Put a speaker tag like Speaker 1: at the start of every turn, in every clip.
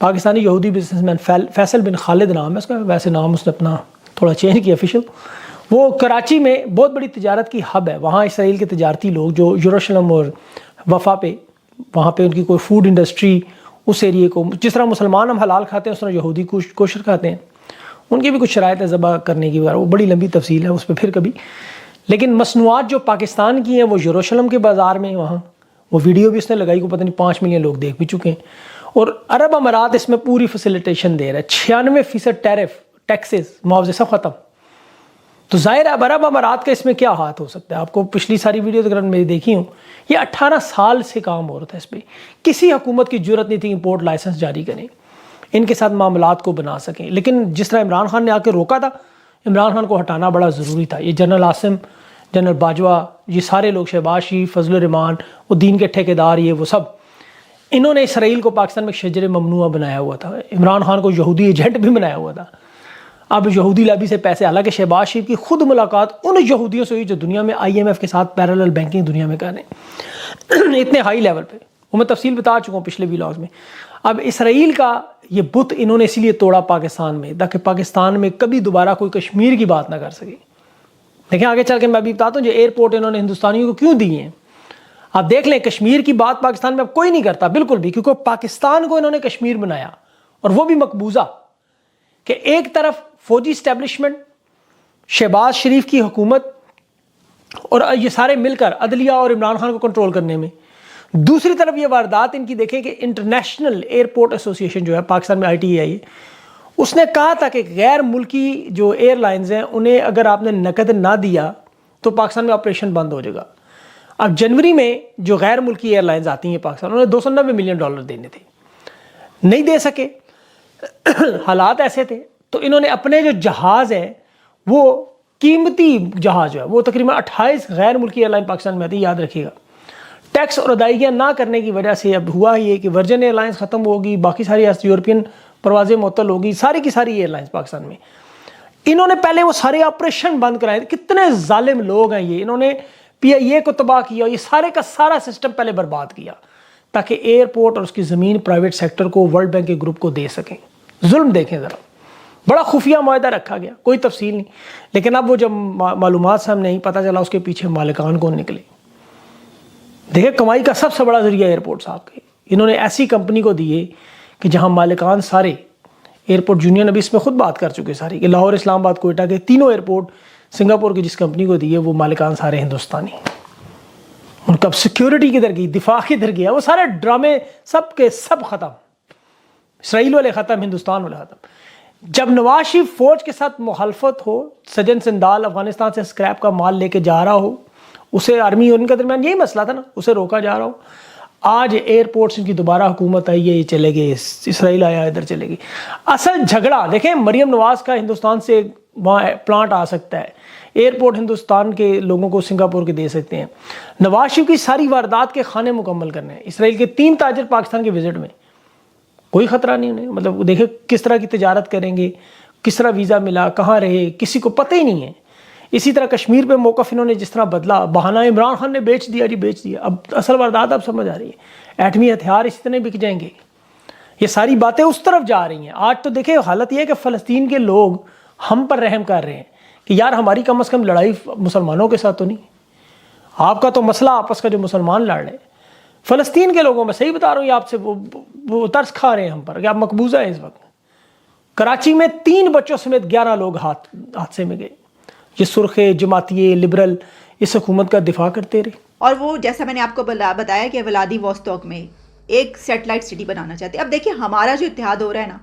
Speaker 1: پاکستانی یہودی business man Faisal بن خالد نام ہے اس کا، ویسے نام اس نے اپنا تھوڑا چینج کیا آفیشیل. وہ کراچی میں بہت بڑی تجارت کی ہب ہے. وہاں اسرائیل کے تجارتی لوگ جو یروشلم اور وفا پہ وہاں پہ ان کی کوئی فوڈ انڈسٹری اس ایریے کو، جس طرح مسلمان ہم حلال کھاتے ہیں اس طرح یہودی کوشر کھاتے ہیں. ان کی بھی کچھ شرائط ہے ذبح کرنے کی، وہ بڑی لمبی تفصیل ہے اس پہ پھر کبھی. لیکن مصنوعات جو پاکستان کی ہیں وہ یروشلم کے بازار میں، وہاں وہ ویڈیو بھی اس نے لگائی کو پتہ نہیں 5 ملین لوگ دیکھ بھی چکے ہیں. اور عرب امارات اس میں پوری فیسیلیٹیشن دے رہا ہے. 96% ٹیرف ٹیکسز معاوضے سب ختم. تو ظاہر ہے اب عرب امارات کا اس میں کیا ہاتھ ہو سکتا ہے. آپ کو پچھلی ساری ویڈیوز اگر میری دیکھی ہوں، یہ 18 سال سے کام ہو رہا تھا اس پہ. کسی حکومت کی جرت نہیں تھی امپورٹ لائسنس جاری کریں، ان کے ساتھ معاملات کو بنا سکیں. لیکن جس طرح عمران خان نے آ کے روکا تھا، عمران خان کو ہٹانا بڑا ضروری تھا. یہ جنرل عاصم، جنرل باجوہ، یہ سارے لوگ، شہباز شریف، فضل الرحمان، وہ دین کے ٹھیکیدار، یہ وہ سب، انہوں نے اسرائیل کو پاکستان میں شجر ممنوعہ بنایا ہوا تھا. عمران خان کو یہودی ایجنٹ بھی بنایا ہوا تھا. اب یہودی لابی سے پیسے، حالانکہ شہباز شریف کی خود ملاقات ان یہودیوں سے ہوئی جو دنیا میں IMF کے ساتھ پیرالل بینکنگ دنیا میں کر رہے ہیں اتنے ہائی لیول پہ. وہ میں تفصیل بتا چکا ہوں پچھلے ویلاگز میں. اب اسرائیل کا یہ بت انہوں نے اسی لیے توڑا پاکستان میں، تاکہ پاکستان میں کبھی دوبارہ کوئی کشمیر کی بات نہ کر سکے. دیکھیں آگے چل کے میں بھی بتاتا ہوں جو ایئرپورٹ انہوں نے ہندوستانیوں کو کیوں دیے ہیں. آپ دیکھ لیں کشمیر کی بات پاکستان میں اب کوئی نہیں کرتا بالکل بھی، کیونکہ پاکستان کو انہوں نے کشمیر بنایا، اور وہ بھی مقبوضہ، کہ ایک طرف فوجی اسٹیبلشمنٹ، شہباز شریف کی حکومت اور یہ سارے مل کر عدلیہ اور عمران خان کو کنٹرول کرنے میں، دوسری طرف یہ واردات ان کی دیکھیں کہ انٹرنیشنل ایئرپورٹ ایسوسیشن جو ہے پاکستان میں ITAI، اس نے کہا تھا کہ غیر ملکی جو ایئر لائنز ہیں انہیں اگر آپ نے نقد نہ دیا تو پاکستان میں آپریشن بند ہو جائے گا. اب جنوری میں جو غیر ملکی ایئر لائنز آتی ہیں پاکستان، انہوں نے $290 ملین دینے تھے، نہیں دے سکے، حالات ایسے تھے. تو انہوں نے اپنے جو جہاز ہیں، وہ قیمتی جہاز جو ہے وہ تقریباً 28 غیر ملکی ایئر لائن پاکستان میں آتی ہے، یاد رکھیے گا. ٹیکس اور ادائیگیاں نہ کرنے کی وجہ سے اب ہوا یہ کہ ورجن ایئر لائنز ختم ہوگی، باقی ساری یورپین پروازیں معطل ہوگی، ساری کی ساری ایئر لائنز پاکستان میں. انہوں نے پہلے وہ سارے آپریشن بند کرائے. کتنے ظالم لوگ ہیں یہ. انہوں نے PIA کو تباہ کیا، یہ سارے کا سارا سسٹم پہلے برباد کیا تاکہ ایئرپورٹ اور اس کی زمین پرائیویٹ سیکٹر کو ورلڈ بینک کے گروپ کو دے سکیں. ظلم دیکھیں ذرا، بڑا خفیہ معاہدہ رکھا گیا، کوئی تفصیل نہیں. لیکن اب وہ جب معلومات سے ہم نہیں پتہ چلا اس کے پیچھے مالکان کون نکلے. دیکھیں کمائی کا سب سے بڑا ذریعہ ایئرپورٹ صاحب کے، انہوں نے ایسی کمپنی کو دیے کہ جہاں مالکان سارے ایئرپورٹ یونین ابھی اس میں خود بات کر چکے ساری، کہ لاہور، اسلام آباد، کوئٹہ کے تینوں ایئرپورٹ سنگاپور کی جس کمپنی کو دیے وہ مالکان سارے ہندوستانی. ان کا سیکیورٹی کدھر گئی، دفاع کدھر گیا، وہ سارے ڈرامے سب کے سب ختم. اسرائیل والے ختم، ہندوستان والے ختم. جب نواز شریف فوج کے ساتھ مخالفت ہو، سجن سندال افغانستان سے اسکریپ کا مال لے کے جا رہا ہو، اسے آرمی اور ان کے درمیان یہی مسئلہ تھا نا، اسے روکا جا رہا ہو. آج ایئرپورٹس ان کی دوبارہ حکومت آئی ہے، یہ چلے گئے، اسرائیل آیا ادھر چلے گئی. اصل جھگڑا دیکھیں، مریم نواز کا ہندوستان سے وہاں پلانٹ آ سکتا ہے، ایئرپورٹ ہندوستان کے لوگوں کو سنگاپور کے دے سکتے ہیں. نواز شریف کی ساری واردات کے کھانے مکمل کرنے ہیں. اسرائیل کے 3 تاجر پاکستان کے وزٹ میں، کوئی خطرہ نہیں انہیں. مطلب دیکھیں کس طرح کی تجارت کریں گے، کس طرح ویزا ملا، کہاں رہے، کسی کو پتہ ہی نہیں ہے. اسی طرح کشمیر پہ موقف انہوں نے جس طرح بدلا، بہانہ عمران خان نے بیچ دیا، جی بیچ دیا. اب اصل واردات اب سمجھ آ رہی ہے، ایٹمی ہتھیار اسی طرح بک جائیں گے. یہ ساری باتیں اس طرف جا رہی ہیں. آج تو دیکھیں حالت یہ ہے کہ فلسطین کے لوگ ہم پر رحم کر رہے ہیں کہ یار ہماری کم از کم لڑائی مسلمانوں کے ساتھ تو نہیں، آپ کا تو مسئلہ آپس کا جو مسلمان لڑ رہے ہیں. فلسطین کے لوگوں میں صحیح بتا رہا ہوں یہ آپ سے، وہ ترس کھا رہے ہیں ہم پر کہ آپ مقبوضہ ہیں. اس وقت کراچی میں 3 بچوں سمیت 11 لوگ حادثے میں گئے. یہ سرخے، جماعتیے، لبرل اس حکومت کا دفاع کرتے رہے.
Speaker 2: اور وہ جیسا میں نے آپ کو بتایا کہ ولادی ووستوک میں ایک سیٹلائٹ سٹی بنانا چاہتے ہیں. اب دیکھیں ہمارا جو اتحاد ہو رہا ہے نا،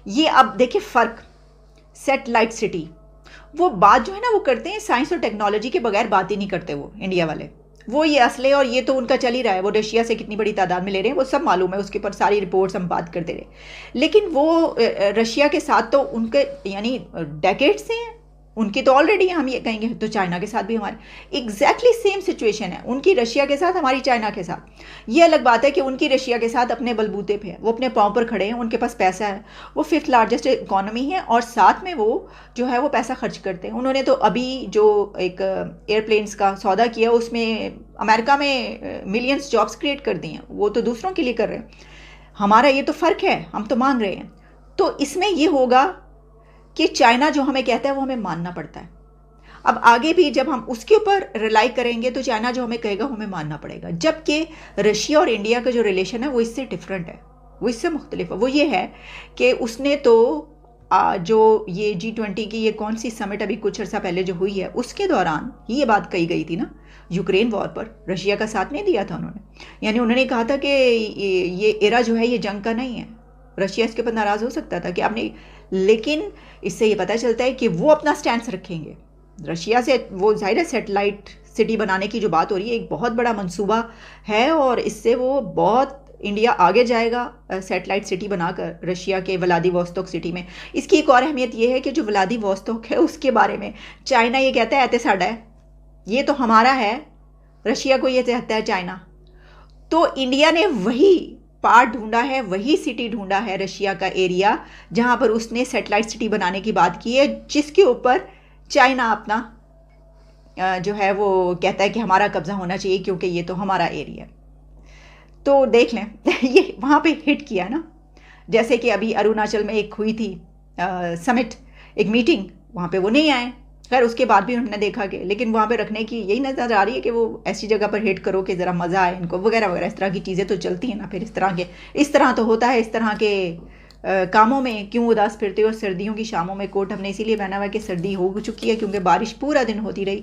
Speaker 2: یہ اب دیکھیں فرق. سیٹلائٹ سٹی وہ بات جو ہے نا وہ کرتے ہیں سائنس اور ٹیکنالوجی کے بغیر بات ہی نہیں کرتے وہ انڈیا والے. وہ یہ اسلحے اور یہ تو ان کا چل ہی رہا ہے، وہ رشیا سے کتنی بڑی تعداد میں لے رہے ہیں وہ سب معلوم ہے، اس کے اوپر ساری رپورٹس ہم بات کرتے رہے. لیکن وہ رشیا کے ساتھ تو ان کے یعنی ڈیکیڈ سے ہیں، ان کی تو آلریڈی ہم یہ کہیں گے تو چائنا کے ساتھ بھی ہمارے ایگزیکٹلی سیم سچویشن ہے. ان کی رشیا کے ساتھ، ہماری چائنا کے ساتھ. یہ الگ بات ہے کہ ان کی رشیا کے ساتھ اپنے بلبوتے پہ ہے، وہ اپنے پاؤں پر کھڑے ہیں، ان کے پاس پیسہ ہے، وہ 5th لارجسٹ اکانومی ہے اور ساتھ میں وہ جو ہے وہ پیسہ خرچ کرتے ہیں. انہوں نے تو ابھی جو ایک ایئر پلینس کا سودا کیا اس میں امریکہ میں ملینز جابس کریٹ کر دی ہیں، وہ تو دوسروں کے لیے کر رہے ہیں. ہمارا یہ تو فرق ہے, ہم تو مان رہے ہیں. تو اس میں یہ ہوگا کہ چائنا جو ہمیں کہتا ہے وہ ہمیں ماننا پڑتا ہے. اب آگے بھی جب ہم اس کے اوپر ریلائی کریں گے تو چائنا جو ہمیں کہے گا ہمیں ماننا پڑے گا. جبکہ رشیا اور انڈیا کا جو ریلیشن ہے وہ اس سے ڈیفرنٹ ہے, وہ اس سے مختلف ہے. وہ یہ ہے کہ اس نے تو جو یہ G20 کی یہ کون سی سمٹ ابھی کچھ عرصہ پہلے جو ہوئی ہے اس کے دوران یہ بات کہی گئی تھی نا, یوکرین وار پر رشیا کا ساتھ نہیں دیا تھا انہوں نے. یعنی انہوں نے کہا تھا کہ یہ ایرا جو ہے یہ جنگ کا نہیں ہے. رشیا اس کے اوپر ناراض ہو سکتا تھا کہ آپ نے, لیکن اس سے یہ پتہ چلتا ہے کہ وہ اپنا سٹینس رکھیں گے. رشیا سے وہ ظاہر ہے سیٹلائٹ سٹی بنانے کی جو بات ہو رہی ہے ایک بہت بڑا منصوبہ ہے, اور اس سے وہ بہت انڈیا آگے جائے گا سیٹلائٹ سٹی بنا کر رشیا کے ولادی ووستوک سٹی میں. اس کی ایک اور اہمیت یہ ہے کہ جو ولادی ووستوک ہے اس کے بارے میں چائنا یہ کہتا ہے ایتے ساڈا ہے, یہ تو ہمارا ہے. رشیا کو یہ کہتا ہے چائنا. تو انڈیا نے وہی پارٹ ڈھونڈا ہے, وہی سٹی ڈھونڈا ہے رشیا کا ایریا جہاں پر اس نے سیٹلائٹ سٹی بنانے کی بات کی ہے, جس کے اوپر چائنا اپنا جو ہے وہ کہتا ہے کہ ہمارا قبضہ ہونا چاہیے کیونکہ یہ تو ہمارا ایریا ہے. تو دیکھ لیں یہ وہاں پہ ہٹ کیا نا, جیسے کہ ابھی اروناچل میں ایک ہوئی تھی سمٹ, ایک میٹنگ, وہاں پہ وہ نہیں آئے. خیر اس کے بعد بھی انہوں نے دیکھا کہ لیکن وہاں پہ رکھنے کی یہی نظر آ رہی ہے کہ وہ ایسی جگہ پر ہٹ کرو کہ ذرا مزہ آئے ان کو وغیرہ وغیرہ. اس طرح کی چیزیں تو چلتی ہیں نا. پھر اس طرح تو ہوتا ہے, اس طرح کے کاموں میں کیوں اداس پھرتے ہو. سردیوں کی شاموں میں کوٹ ہم نے اسی لیے پہنا ہوا ہے کہ سردی ہو چکی ہے کیونکہ بارش پورا دن ہوتی رہی